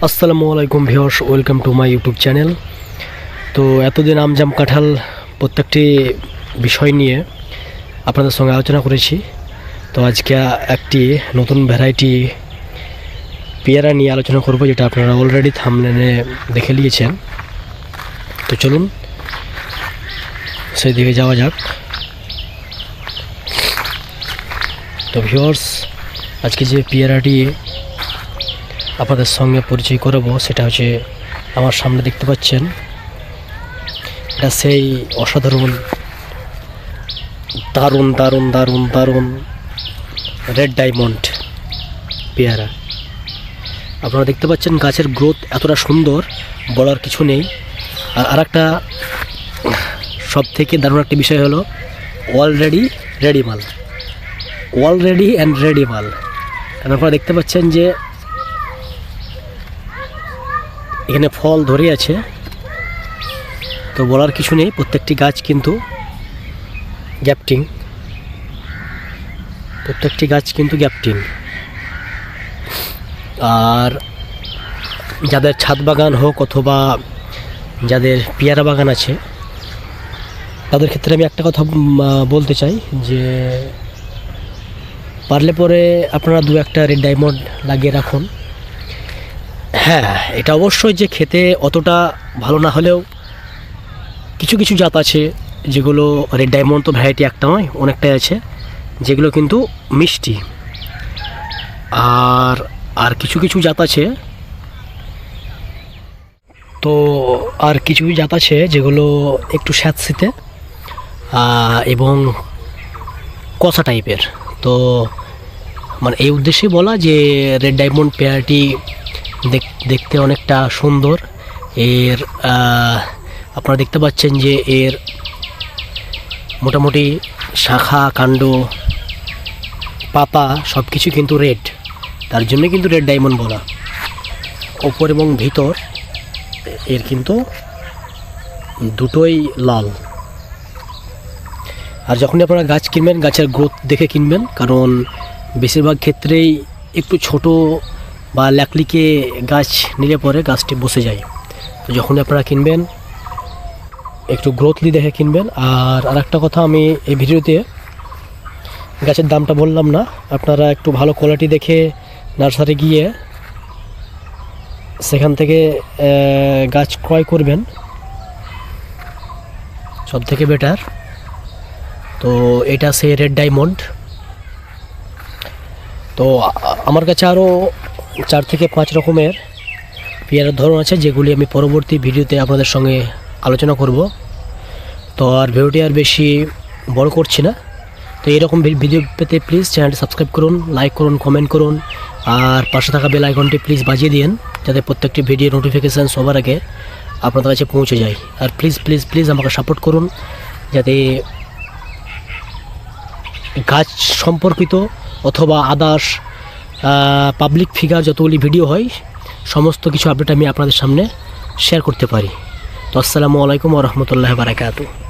আসসালামু আলাইকুম viewers, welcome to my YouTube channel. তো এতদিন আমজাম কাঁঠাল প্রত্যেকটি বিষয় নিয়ে আপনাদের সঙ্গে আলোচনা করেছি। তো আজকে একটি নতুন ভ্যারাইটি পেয়ারা নিয়ে আলোচনা করব, যেটা আপনারা অলরেডি থাম্বনেলে দেখে নিয়েছেন। তো চলুন সেই দিকে যাওয়া যাক। তো ভিউয়ার্স, আজকে যে পেয়ারাটি আপনাদের সঙ্গে পরিচয় করাবো সেটা হচ্ছে আমার সামনে দেখতে পাচ্ছেন। এটা সেই অসাধারণ দারুণ দারুণ দারুণ দারুণ রেড ডায়মন্ড পেয়ারা। আপনারা দেখতে পাচ্ছেন গাছের গ্রোথ এতটা সুন্দর, বলার কিছু নেই। আর আরেকটা সব থেকে দারুণ একটা বিষয় হলো অলরেডি রেডি মাল, অলরেডি অ্যান্ড রেডি মাল। কারণ আপনারা দেখতে পাচ্ছেন যে এখানে ফল ধরে আছে। তো বলার কিছু নেই, প্রত্যেকটি গাছ কিন্তু গ্যাপটিং, প্রত্যেকটি গাছ কিন্তু গ্যাপটিং। আর যাদের ছাদ বাগান হোক অথবা যাদের পেয়ারা বাগান আছে, তাদের ক্ষেত্রে আমি একটা কথা বলতে চাই যে পারলে পরে আপনারা দু একটা রেড ডায়মন্ড লাগিয়ে রাখুন। হ্যাঁ, এটা অবশ্যই যে খেতে অতটা ভালো না হলেও কিছু কিছু জাত আছে যেগুলো, রেড ডায়মন্ড তো ভ্যারাইটি একটা নয়, অনেকটাই আছে যেগুলো কিন্তু মিষ্টি। আর কিছু কিছু জাত আছে, তো আর কিছু জাত আছে যেগুলো একটু স্যাঁতসেঁতে এবং কষা টাইপের। তো মানে এই উদ্দেশ্যে বলা যে রেড ডায়মন্ড পেয়ারাটি দেখতে অনেকটা সুন্দর। এর আপনারা দেখতে পাচ্ছেন যে এর মোটামুটি শাখা কাণ্ড পাতা সব কিছু কিন্তু রেড, তার জন্য কিন্তু রেড ডায়মন্ড বলা। ওপর এবং ভিতর এর কিন্তু দুটোই লাল। আর যখনই আপনারা গাছ কিনবেন, গাছের গ্রোথ দেখে কিনবেন, কারণ বেশিরভাগ ক্ষেত্রেই একটু ছোট বা ল্যাকলিকে গাছ নিলে পরে গাছটি বসে যায়। তো যখনই আপনারা কিনবেন একটু গ্রোথলি দেখে কিনবেন। আর আরেকটা কথা, আমি এই ভিডিওতে গাছের দামটা বললাম না, আপনারা একটু ভালো কোয়ালিটি দেখে নার্সারি গিয়ে সেখান থেকে গাছ ক্রয় করবেন, সব থেকে বেটার। তো এটা সেই রেড ডায়মন্ড। তো আমার কাছে আরও 4 থেকে 5 রকমের পেয়ারার ধরন আছে, যেগুলি আমি পরবর্তী ভিডিওতে আপনাদের সঙ্গে আলোচনা করব। তো আর ভিডিওটি আর বেশি বড় করছি না। তো এরকম ভিডিও পেতে প্লিজ চ্যানেলটি সাবস্ক্রাইব করুন, লাইক করুন, কমেন্ট করুন, আর পাশে থাকা বেল আইকনটি প্লিজ বাজিয়ে দিন, যাতে প্রত্যেকটি ভিডিও নোটিফিকেশান সবার আগে আপনাদের কাছে পৌঁছে যায়। আর প্লিজ প্লিজ প্লিজ আমাকে সাপোর্ট করুন, যাতে গাছ সম্পর্কিত অথবা আদার্স পাবলিক ফিগার যতগুলি ভিডিও হয়, সমস্ত কিছু আপডেট আমি আপনাদের সামনে শেয়ার করতে পারি। তো আসসালামু আলাইকুম ওয়া রাহমাতুল্লাহি ওয়া বারাকাতুহু।